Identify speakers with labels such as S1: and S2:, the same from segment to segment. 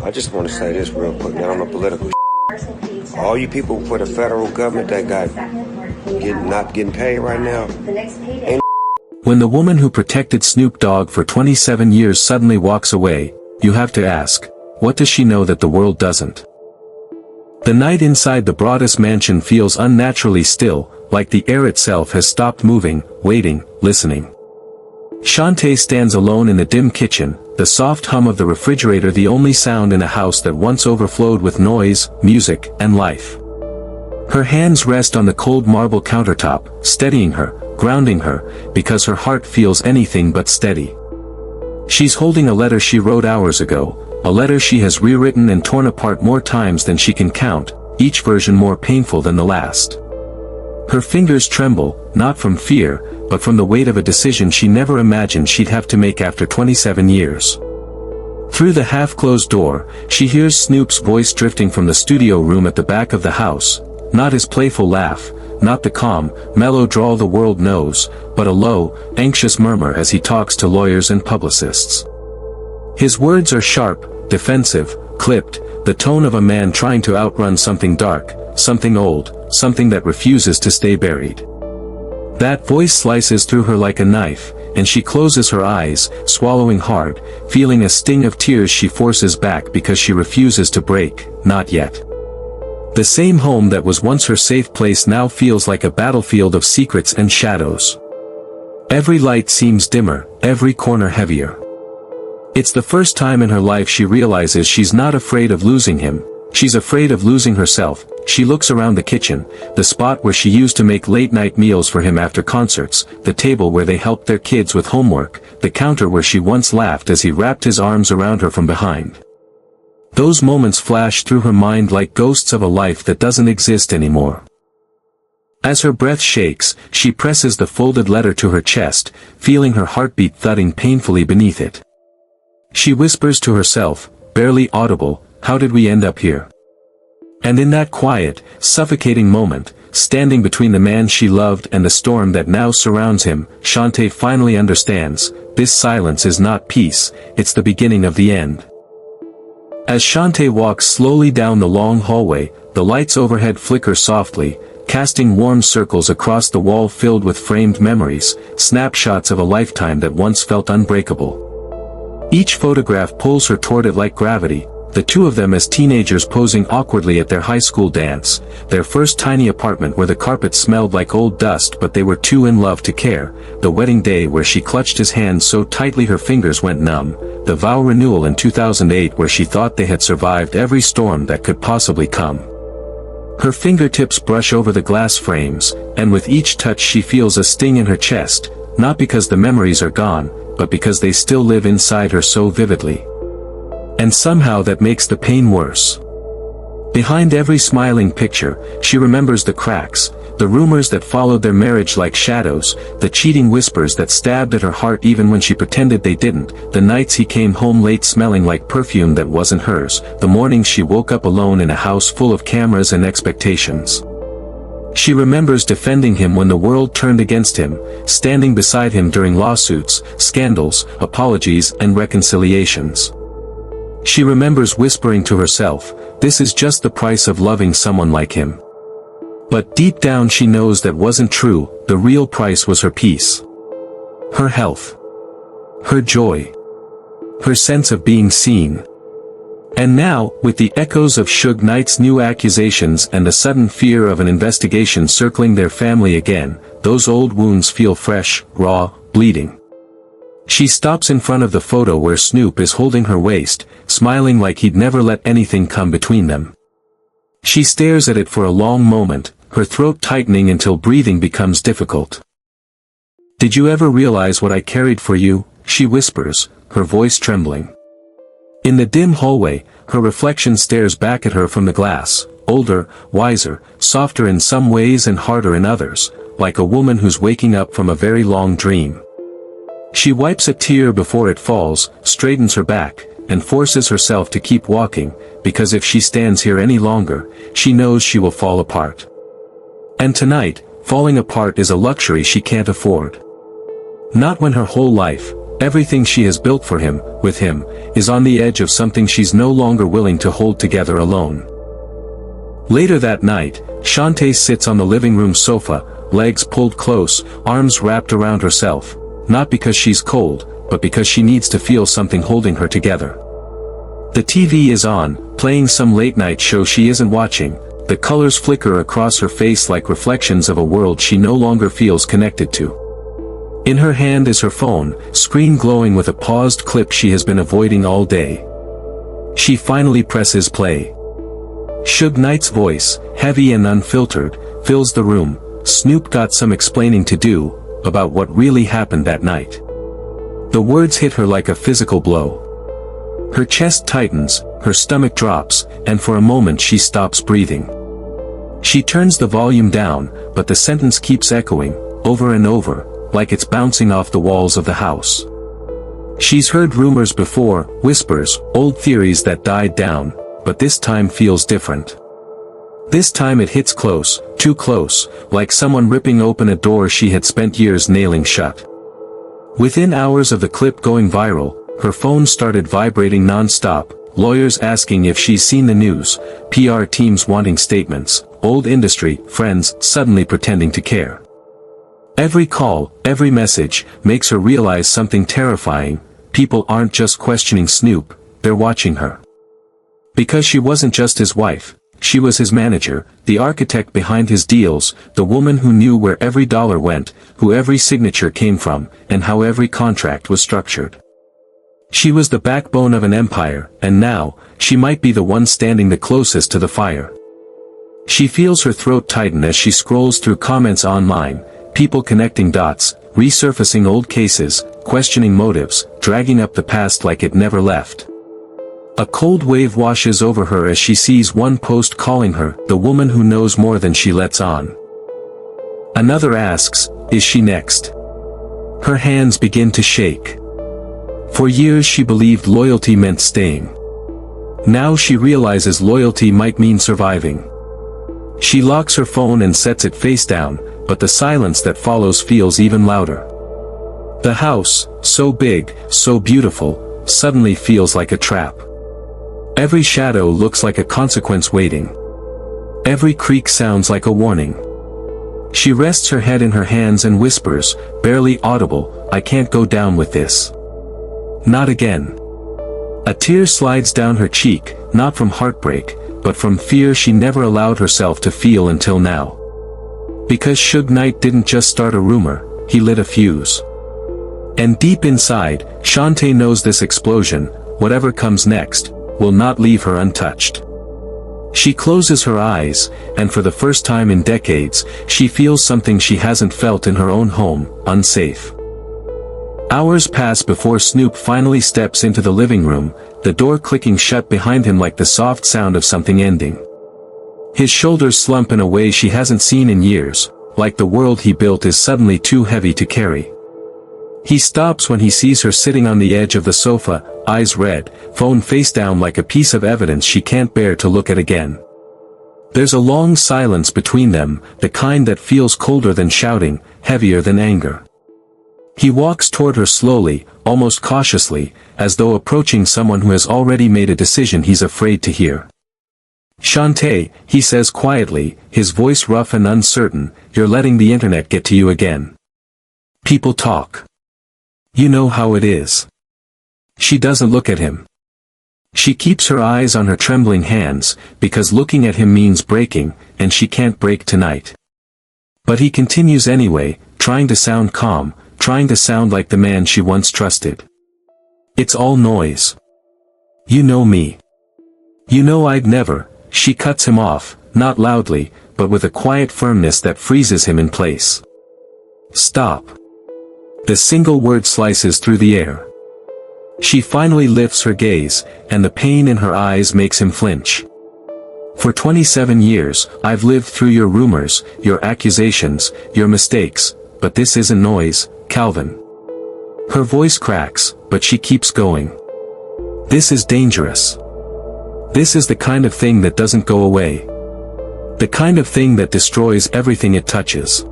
S1: I just want to say this real quick, now I'm a political all you people for the federal government that not getting paid right now.
S2: When the woman who protected Snoop Dogg for 27 years suddenly walks away, you have to ask, what does she know that the world doesn't? The night inside the Broadus mansion feels unnaturally still, like the air itself has stopped moving, waiting, listening. Shantae stands alone in the dim kitchen, the soft hum of the refrigerator the only sound in a house that once overflowed with noise, music, and life. Her hands rest on the cold marble countertop, steadying her, grounding her, because her heart feels anything but steady. She's holding a letter she wrote hours ago, a letter she has rewritten and torn apart more times than she can count, each version more painful than the last. Her fingers tremble, not from fear, but from the weight of a decision she never imagined she'd have to make after 27 years. Through the half-closed door, she hears Snoop's voice drifting from the studio room at the back of the house, not his playful laugh, not the calm, mellow drawl the world knows, but a low, anxious murmur as he talks to lawyers and publicists. His words are sharp, defensive, clipped, the tone of a man trying to outrun something dark, something old, something that refuses to stay buried. That voice slices through her like a knife, and she closes her eyes, swallowing hard, feeling a sting of tears she forces back because she refuses to break, not yet. The same home that was once her safe place now feels like a battlefield of secrets and shadows. Every light seems dimmer, every corner heavier. It's the first time in her life she realizes she's not afraid of losing him, she's afraid of losing herself. She looks around the kitchen, the spot where she used to make late-night meals for him after concerts, the table where they helped their kids with homework, the counter where she once laughed as he wrapped his arms around her from behind. Those moments flash through her mind like ghosts of a life that doesn't exist anymore. As her breath shakes, she presses the folded letter to her chest, feeling her heartbeat thudding painfully beneath it. She whispers to herself, barely audible, "How did we end up here?" And in that quiet, suffocating moment, standing between the man she loved and the storm that now surrounds him, Shantae finally understands, this silence is not peace, it's the beginning of the end. As Shantae walks slowly down the long hallway, the lights overhead flicker softly, casting warm circles across the wall filled with framed memories, snapshots of a lifetime that once felt unbreakable. Each photograph pulls her toward it like gravity, the two of them as teenagers posing awkwardly at their high school dance, their first tiny apartment where the carpet smelled like old dust but they were too in love to care, the wedding day where she clutched his hand so tightly her fingers went numb, the vow renewal in 2008 where she thought they had survived every storm that could possibly come. Her fingertips brush over the glass frames, and with each touch she feels a sting in her chest, not because the memories are gone, but because they still live inside her so vividly. And somehow that makes the pain worse. Behind every smiling picture, she remembers the cracks, the rumors that followed their marriage like shadows, the cheating whispers that stabbed at her heart even when she pretended they didn't, the nights he came home late smelling like perfume that wasn't hers, the mornings she woke up alone in a house full of cameras and expectations. She remembers defending him when the world turned against him, standing beside him during lawsuits, scandals, apologies, and reconciliations. She remembers whispering to herself, this is just the price of loving someone like him. But deep down she knows that wasn't true, the real price was her peace. Her health. Her joy. Her sense of being seen. And now, with the echoes of Suge Knight's new accusations and the sudden fear of an investigation circling their family again, those old wounds feel fresh, raw, bleeding. She stops in front of the photo where Snoop is holding her waist, smiling like he'd never let anything come between them. She stares at it for a long moment, her throat tightening until breathing becomes difficult. "Did you ever realize what I carried for you?" she whispers, her voice trembling. In the dim hallway, her reflection stares back at her from the glass, older, wiser, softer in some ways and harder in others, like a woman who's waking up from a very long dream. She wipes a tear before it falls, straightens her back, and forces herself to keep walking, because if she stands here any longer, she knows she will fall apart. And tonight, falling apart is a luxury she can't afford. Not when her whole life, everything she has built for him, with him, is on the edge of something she's no longer willing to hold together alone. Later that night, Shantae sits on the living room sofa, legs pulled close, arms wrapped around herself, not because she's cold, but because she needs to feel something holding her together. The TV is on, playing some late-night show she isn't watching. The colors flicker across her face like reflections of a world she no longer feels connected to. In her hand is her phone, screen glowing with a paused clip she has been avoiding all day. She finally presses play. Suge Knight's voice, heavy and unfiltered, fills the room. Snoop got some explaining to do about what really happened that night. The words hit her like a physical blow. Her chest tightens, her stomach drops, and for a moment she stops breathing. She turns the volume down, but the sentence keeps echoing, over and over, like it's bouncing off the walls of the house. She's heard rumors before, whispers, old theories that died down, but this time feels different. This time it hits close, too close, like someone ripping open a door she had spent years nailing shut. Within hours of the clip going viral, her phone started vibrating non-stop, lawyers asking if she's seen the news, PR teams wanting statements, old industry friends suddenly pretending to care. Every call, every message, makes her realize something terrifying. People aren't just questioning Snoop, they're watching her. Because she wasn't just his wife, she was his manager, the architect behind his deals, the woman who knew where every dollar went, who every signature came from, and how every contract was structured. She was the backbone of an empire, and now, she might be the one standing the closest to the fire. She feels her throat tighten as she scrolls through comments online, people connecting dots, resurfacing old cases, questioning motives, dragging up the past like it never left. A cold wave washes over her as she sees one post calling her the woman who knows more than she lets on. Another asks, is she next? Her hands begin to shake. For years she believed loyalty meant staying. Now she realizes loyalty might mean surviving. She locks her phone and sets it face down, but the silence that follows feels even louder. The house, so big, so beautiful, suddenly feels like a trap. Every shadow looks like a consequence waiting. Every creak sounds like a warning. She rests her head in her hands and whispers, barely audible, I can't go down with this. Not again. A tear slides down her cheek, not from heartbreak, but from fear she never allowed herself to feel until now. Because Suge Knight didn't just start a rumor, he lit a fuse. And deep inside, Shantae knows this explosion, whatever comes next, will not leave her untouched. She closes her eyes, and for the first time in decades, she feels something she hasn't felt in her own home, unsafe. Hours pass before Snoop finally steps into the living room, the door clicking shut behind him like the soft sound of something ending. His shoulders slump in a way she hasn't seen in years, like the world he built is suddenly too heavy to carry. He stops when he sees her sitting on the edge of the sofa, eyes red, phone face down like a piece of evidence she can't bear to look at again. There's a long silence between them, the kind that feels colder than shouting, heavier than anger. He walks toward her slowly, almost cautiously, as though approaching someone who has already made a decision he's afraid to hear. Shantae, he says quietly, his voice rough and uncertain, you're letting the internet get to you again. People talk. You know how it is. She doesn't look at him. She keeps her eyes on her trembling hands, because looking at him means breaking, and she can't break tonight. But he continues anyway, trying to sound calm, trying to sound like the man she once trusted. It's all noise. You know me. You know I'd never. She cuts him off, not loudly, but with a quiet firmness that freezes him in place. Stop. The single word slices through the air. She finally lifts her gaze, and the pain in her eyes makes him flinch. For 27 years, I've lived through your rumors, your accusations, your mistakes, but this isn't noise, Calvin. Her voice cracks, but she keeps going. This is dangerous. This is the kind of thing that doesn't go away. The kind of thing that destroys everything it touches.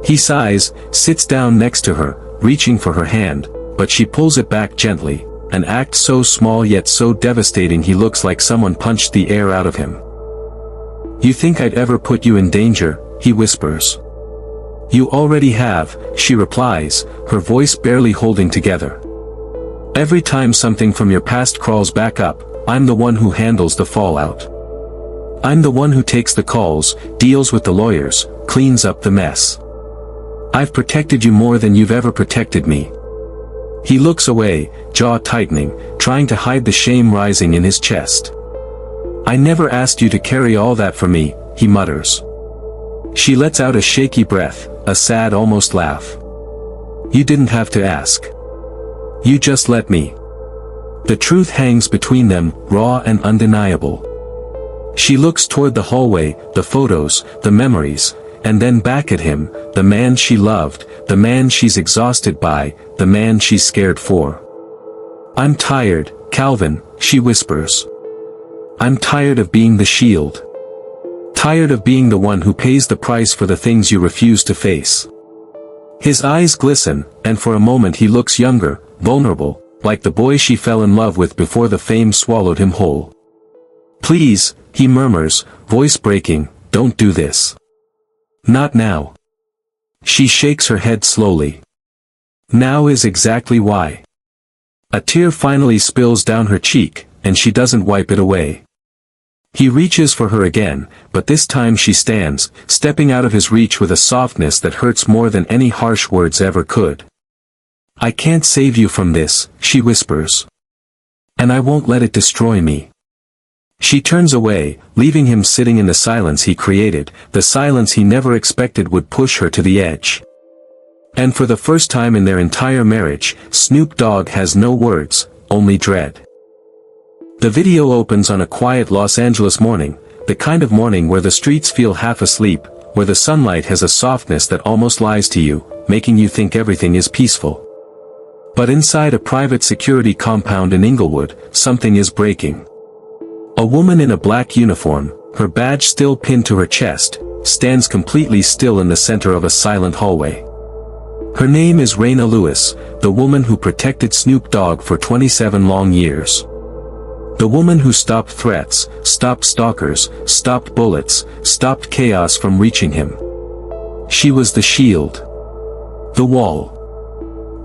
S2: He sighs, sits down next to her, reaching for her hand, but she pulls it back gently, an act so small yet so devastating he looks like someone punched the air out of him. "You think I'd ever put you in danger?" he whispers. "You already have," she replies, her voice barely holding together. "Every time something from your past crawls back up, I'm the one who handles the fallout. I'm the one who takes the calls, deals with the lawyers, cleans up the mess. I've protected you more than you've ever protected me." He looks away, jaw tightening, trying to hide the shame rising in his chest. "I never asked you to carry all that for me," he mutters. She lets out a shaky breath, a sad almost laugh. "You didn't have to ask. You just let me." The truth hangs between them, raw and undeniable. She looks toward the hallway, the photos, the memories, and then back at him, the man she loved, the man she's exhausted by, the man she's scared for. "I'm tired, Calvin," she whispers. "I'm tired of being the shield. Tired of being the one who pays the price for the things you refuse to face." His eyes glisten, and for a moment he looks younger, vulnerable, like the boy she fell in love with before the fame swallowed him whole. "Please," he murmurs, voice breaking, "don't do this. Not now." She shakes her head slowly. Now is exactly why. A tear finally spills down her cheek, and she doesn't wipe it away. He reaches for her again, but this time she stands, stepping out of his reach with a softness that hurts more than any harsh words ever could. "I can't save you from this," she whispers. "And I won't let it destroy me." She turns away, leaving him sitting in the silence he created, the silence he never expected would push her to the edge. And for the first time in their entire marriage, Snoop Dogg has no words, only dread. The video opens on a quiet Los Angeles morning, the kind of morning where the streets feel half asleep, where the sunlight has a softness that almost lies to you, making you think everything is peaceful. But inside a private security compound in Inglewood, something is breaking. A woman in a black uniform, her badge still pinned to her chest, stands completely still in the center of a silent hallway. Her name is Raina Lewis, the woman who protected Snoop Dogg for 27 long years. The woman who stopped threats, stopped stalkers, stopped bullets, stopped chaos from reaching him. She was the shield. The wall.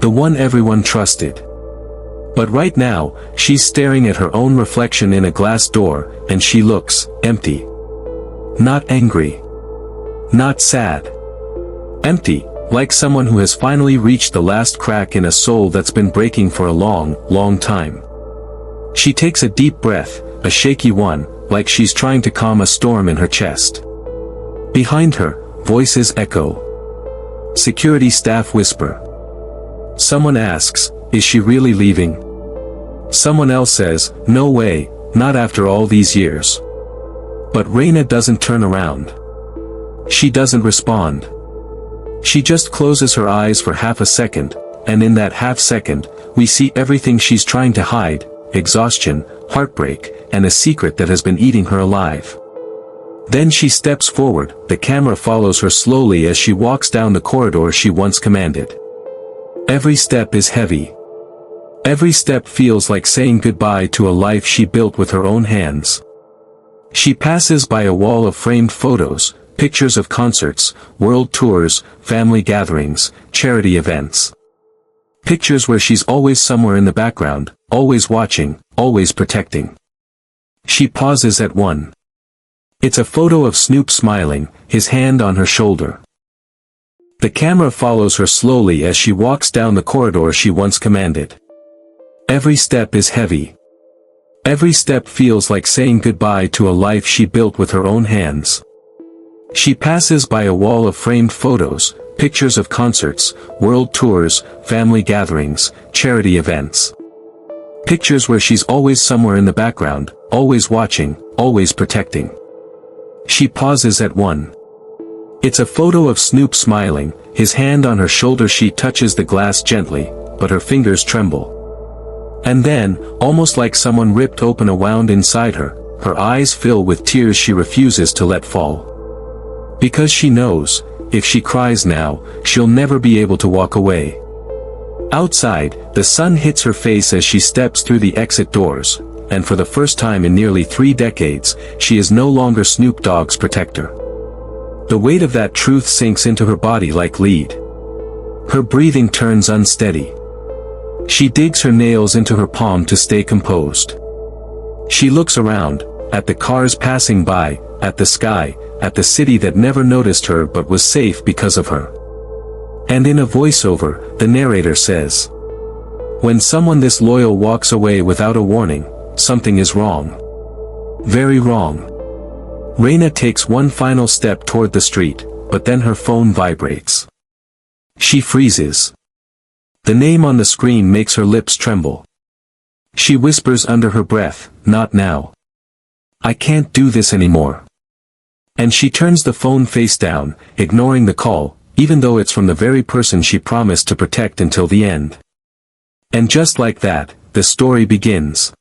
S2: The one everyone trusted. But right now, she's staring at her own reflection in a glass door, and she looks empty. Not angry. Not sad. Empty, like someone who has finally reached the last crack in a soul that's been breaking for a long, long time. She takes a deep breath, a shaky one, like she's trying to calm a storm in her chest. Behind her, voices echo. Security staff whisper. Someone asks, "Is she really leaving?" Someone else says, "No way, not after all these years." But Raina doesn't turn around. She doesn't respond. She just closes her eyes for half a second, and in that half second, we see everything she's trying to hide, exhaustion, heartbreak, and a secret that has been eating her alive. Then she steps forward, the camera follows her slowly as she walks down the corridor she once commanded. Every step is heavy. Every step feels like saying goodbye to a life she built with her own hands. She passes by a wall of framed photos, pictures of concerts, world tours, family gatherings, charity events. Pictures where she's always somewhere in the background, always watching, always protecting. She pauses at one. It's a photo of Snoop smiling, his hand on her shoulder. The camera follows her slowly as she walks down the corridor she once commanded. Every step is heavy. Every step feels like saying goodbye to a life she built with her own hands. She passes by a wall of framed photos, pictures of concerts, world tours, family gatherings, charity events. Pictures where she's always somewhere in the background, always watching, always protecting. She pauses at one. It's a photo of Snoop smiling, his hand on her shoulder. She touches the glass gently, but her fingers tremble. And then, almost like someone ripped open a wound inside her, her eyes fill with tears she refuses to let fall. Because she knows, if she cries now, she'll never be able to walk away. Outside, the sun hits her face as she steps through the exit doors, and for the first time in nearly 3 decades, she is no longer Snoop Dogg's protector. The weight of that truth sinks into her body like lead. Her breathing turns unsteady. She digs her nails into her palm to stay composed. She looks around, at the cars passing by, at the sky, at the city that never noticed her but was safe because of her. And in a voiceover, the narrator says, "When someone this loyal walks away without a warning, something is wrong. Very wrong." Raina takes one final step toward the street, but then her phone vibrates. She freezes. The name on the screen makes her lips tremble. She whispers under her breath, "Not now. I can't do this anymore." And she turns the phone face down, ignoring the call, even though it's from the very person she promised to protect until the end. And just like that, the story begins.